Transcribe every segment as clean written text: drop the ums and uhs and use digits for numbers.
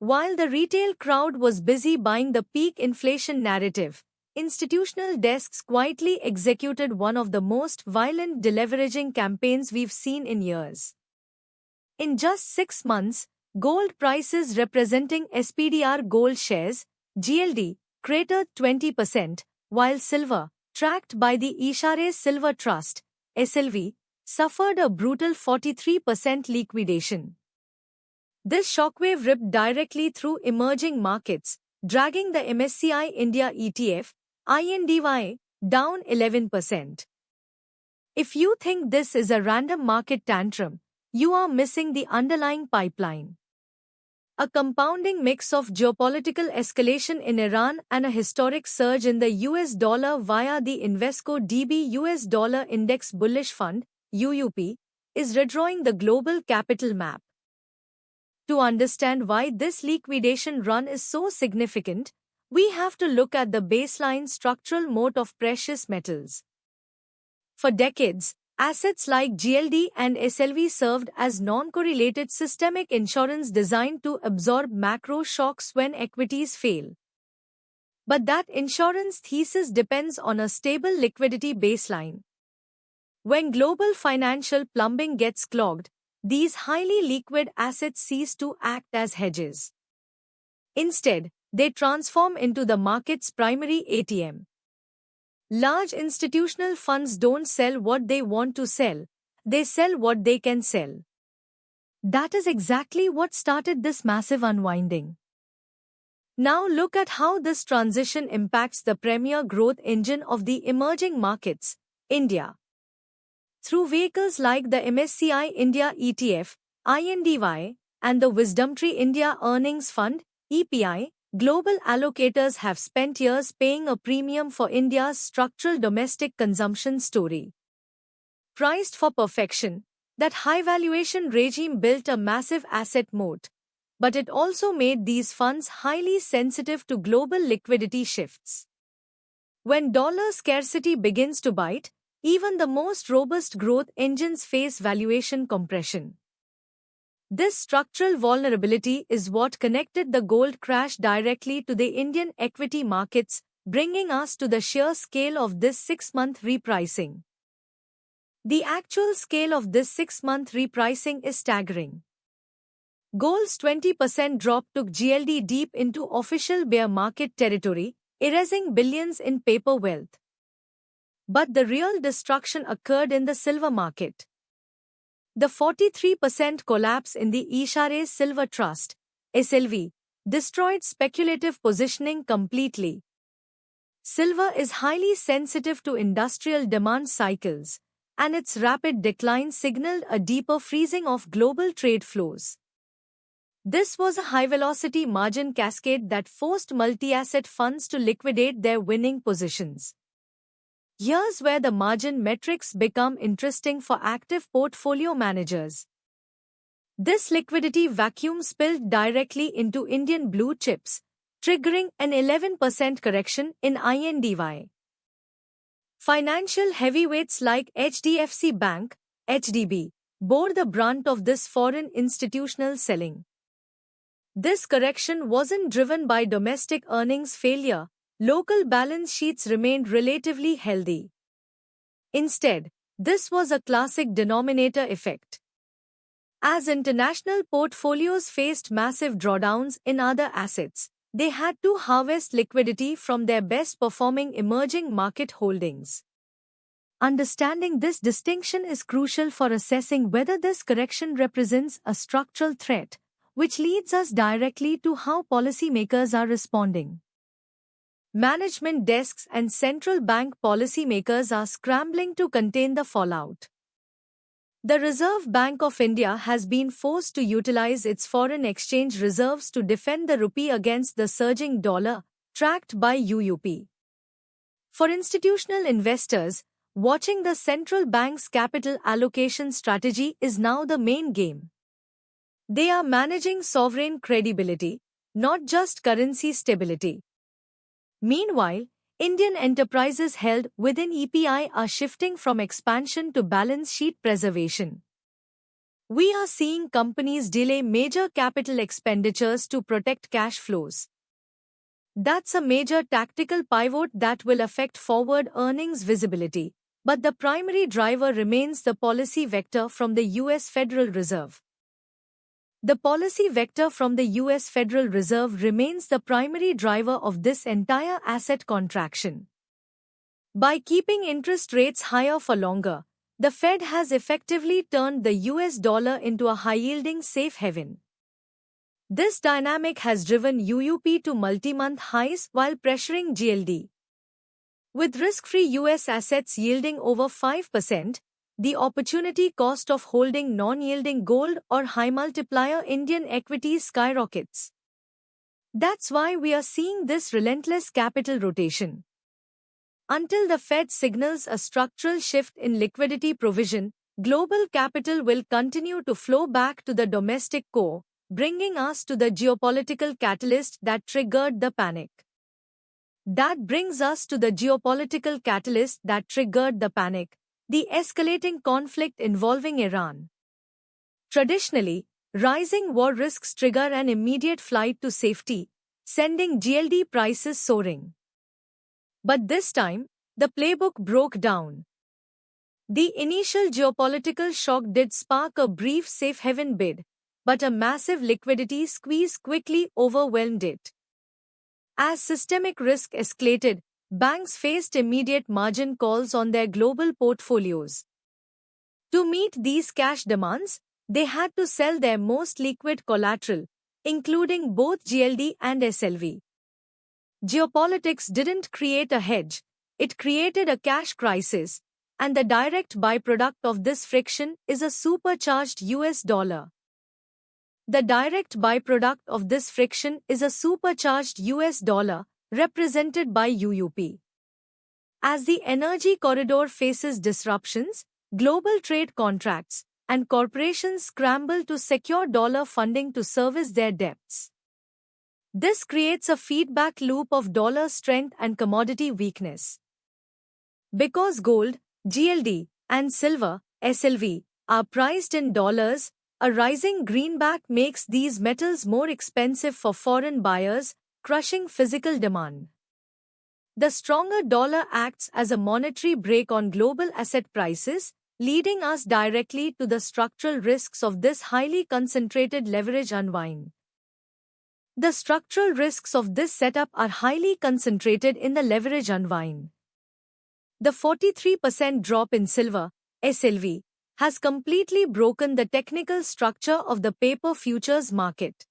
While the retail crowd was busy buying the peak inflation narrative, institutional desks quietly executed one of the most violent deleveraging campaigns we've seen in years. In just 6 months, gold prices representing SPDR gold shares, GLD, cratered 20%, while silver, tracked by the Ishare Silver Trust, SLV, suffered a brutal 43% liquidation. This shockwave ripped directly through emerging markets, dragging the MSCI India ETF, INDY, down 11%. If you think this is a random market tantrum, you are missing the underlying pipeline. A compounding mix of geopolitical escalation in Iran and a historic surge in the US dollar via the Invesco DB US Dollar Index Bullish Fund, UUP, is redrawing the global capital map. To understand why this liquidation run is so significant, we have to look at the baseline structural moat of precious metals. For decades, assets like GLD and SLV served as non-correlated systemic insurance designed to absorb macro shocks when equities fail. But that insurance thesis depends on a stable liquidity baseline. When global financial plumbing gets clogged, these highly liquid assets cease to act as hedges. Instead, they transform into the market's primary ATM. Large institutional funds don't sell what they want to sell, they sell what they can sell. That is exactly what started this massive unwinding. Now look at how this transition impacts the premier growth engine of the emerging markets, India. Through vehicles like the MSCI India ETF, INDY, and the WisdomTree India Earnings Fund, EPI, global allocators have spent years paying a premium for India's structural domestic consumption story. Priced for perfection, that high valuation regime built a massive asset moat, but it also made these funds highly sensitive to global liquidity shifts. When dollar scarcity begins to bite, even the most robust growth engines face valuation compression. This structural vulnerability is what connected the gold crash directly to the Indian equity markets, bringing us to the sheer scale of this 6-month repricing. The actual scale of this 6-month repricing is staggering. Gold's 20% drop took GLD deep into official bear market territory, erasing billions in paper wealth. But the real destruction occurred in the silver market. The 43% collapse in the Ishare Silver Trust, SLV, destroyed speculative positioning completely. Silver is highly sensitive to industrial demand cycles, and its rapid decline signaled a deeper freezing of global trade flows. This was a high-velocity margin cascade that forced multi-asset funds to liquidate their winning positions. Here's where the margin metrics become interesting for active portfolio managers. This liquidity vacuum spilled directly into Indian blue chips, triggering an 11% correction in INDY. Financial heavyweights like HDFC Bank, HDB, bore the brunt of this foreign institutional selling. This correction wasn't driven by domestic earnings failure. Local balance sheets remained relatively healthy. Instead, this was a classic denominator effect. As international portfolios faced massive drawdowns in other assets, they had to harvest liquidity from their best-performing emerging market holdings. Understanding this distinction is crucial for assessing whether this correction represents a structural threat, which leads us directly to how policymakers are responding. Management desks and central bank policymakers are scrambling to contain the fallout. The Reserve Bank of India has been forced to utilize its foreign exchange reserves to defend the rupee against the surging dollar, tracked by UUP. For institutional investors, watching the central bank's capital allocation strategy is now the main game. They are managing sovereign credibility, not just currency stability. Meanwhile, Indian enterprises held within EPI are shifting from expansion to balance sheet preservation. We are seeing companies delay major capital expenditures to protect cash flows. That's a major tactical pivot that will affect forward earnings visibility, but the primary driver remains the policy vector from the US Federal Reserve. The policy vector from the US Federal Reserve remains the primary driver of this entire asset contraction. By keeping interest rates higher for longer, the Fed has effectively turned the US dollar into a high-yielding safe haven. This dynamic has driven UUP to multi-month highs while pressuring GLD. With risk-free US assets yielding over 5%, the opportunity cost of holding non-yielding gold or high-multiplier Indian equities skyrockets. That's why we are seeing this relentless capital rotation. Until the Fed signals a structural shift in liquidity provision, global capital will continue to flow back to the domestic core, bringing us to the geopolitical catalyst that triggered the panic. The escalating conflict involving Iran. Traditionally, rising war risks trigger an immediate flight to safety, sending GLD prices soaring. But this time, the playbook broke down. The initial geopolitical shock did spark a brief safe haven bid, but a massive liquidity squeeze quickly overwhelmed it. As systemic risk escalated, banks faced immediate margin calls on their global portfolios. To meet these cash demands, they had to sell their most liquid collateral, including both GLD and SLV. Geopolitics didn't create a hedge, it created a cash crisis, and the direct byproduct of this friction is a supercharged US dollar. The direct byproduct of this friction is a supercharged US dollar, represented by UUP. As the energy corridor faces disruptions, global trade contracts, and corporations scramble to secure dollar funding to service their debts. This creates a feedback loop of dollar strength and commodity weakness. Because gold, GLD, and silver, SLV, are priced in dollars, a rising greenback makes these metals more expensive for foreign buyers, crushing physical demand. The stronger dollar acts as a monetary brake on global asset prices, leading us directly to the structural risks of this highly concentrated leverage unwind. The structural risks of this setup are highly concentrated in the leverage unwind. The 43% drop in silver, SLV, has completely broken the technical structure of the paper futures market.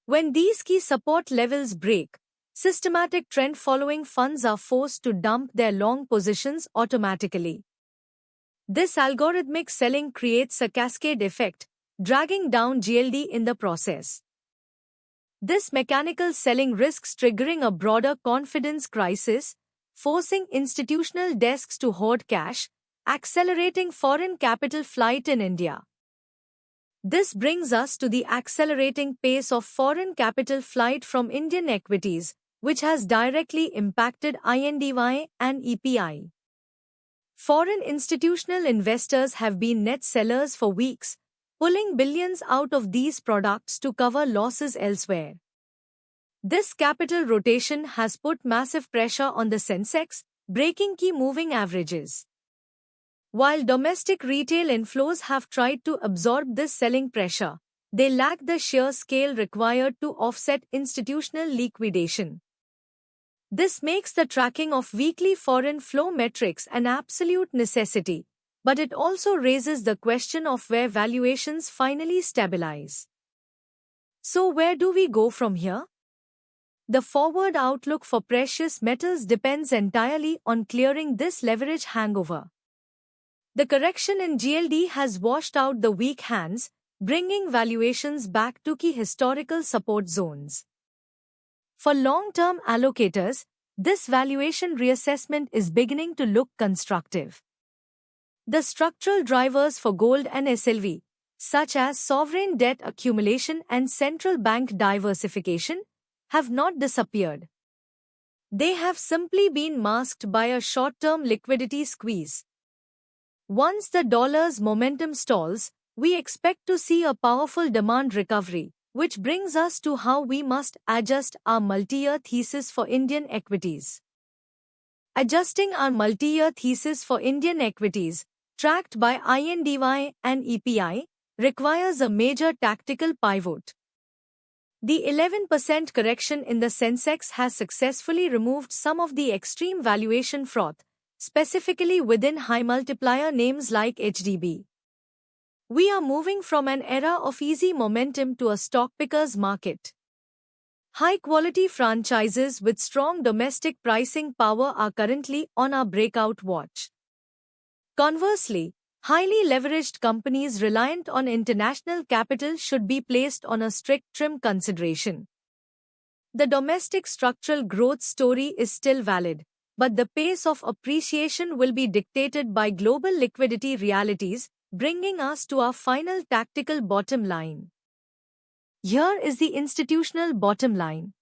When these key support levels break, systematic trend-following funds are forced to dump their long positions automatically. This algorithmic selling creates a cascade effect, dragging down GLD in the process. This mechanical selling risks triggering a broader confidence crisis, forcing institutional desks to hoard cash, accelerating foreign capital flight in India. This brings us to the accelerating pace of foreign capital flight from Indian equities, which has directly impacted INDY and EPI. Foreign institutional investors have been net sellers for weeks, pulling billions out of these products to cover losses elsewhere. This capital rotation has put massive pressure on the Sensex, breaking key moving averages. While domestic retail inflows have tried to absorb this selling pressure, they lack the sheer scale required to offset institutional liquidation. This makes the tracking of weekly foreign flow metrics an absolute necessity, but it also raises the question of where valuations finally stabilize. So where do we go from here? The forward outlook for precious metals depends entirely on clearing this leverage hangover. The correction in GLD has washed out the weak hands, bringing valuations back to key historical support zones. For long-term allocators, this valuation reassessment is beginning to look constructive. The structural drivers for gold and SLV, such as sovereign debt accumulation and central bank diversification, have not disappeared. They have simply been masked by a short-term liquidity squeeze. Once the dollar's momentum stalls, we expect to see a powerful demand recovery, which brings us to how we must adjust our multi-year thesis for Indian equities. Adjusting our multi-year thesis for Indian equities, tracked by INDY and EPI, requires a major tactical pivot. The 11% correction in the Sensex has successfully removed some of the extreme valuation froth, specifically within high multiplier names like HDB. We are moving from an era of easy momentum to a stock picker's market. High-quality franchises with strong domestic pricing power are currently on our breakout watch. Conversely, highly leveraged companies reliant on international capital should be placed on a strict trim consideration. The domestic structural growth story is still valid, but the pace of appreciation will be dictated by global liquidity realities, bringing us to our final tactical bottom line. Here is the institutional bottom line.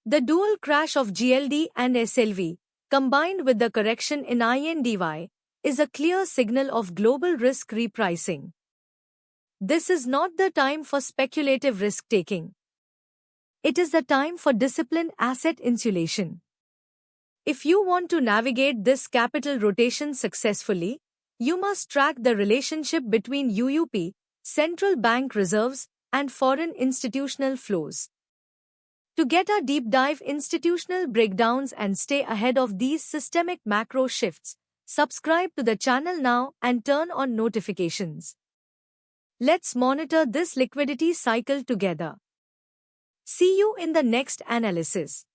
The dual crash of GLD and SLV, combined with the correction in INDY, is a clear signal of global risk repricing. This is not the time for speculative risk-taking. It is the time for disciplined asset insulation. If you want to navigate this capital rotation successfully, you must track the relationship between UUP, central bank reserves, and foreign institutional flows. To get a deep dive institutional breakdowns and stay ahead of these systemic macro shifts, subscribe to the channel now and turn on notifications. Let's monitor this liquidity cycle together. See you in the next analysis.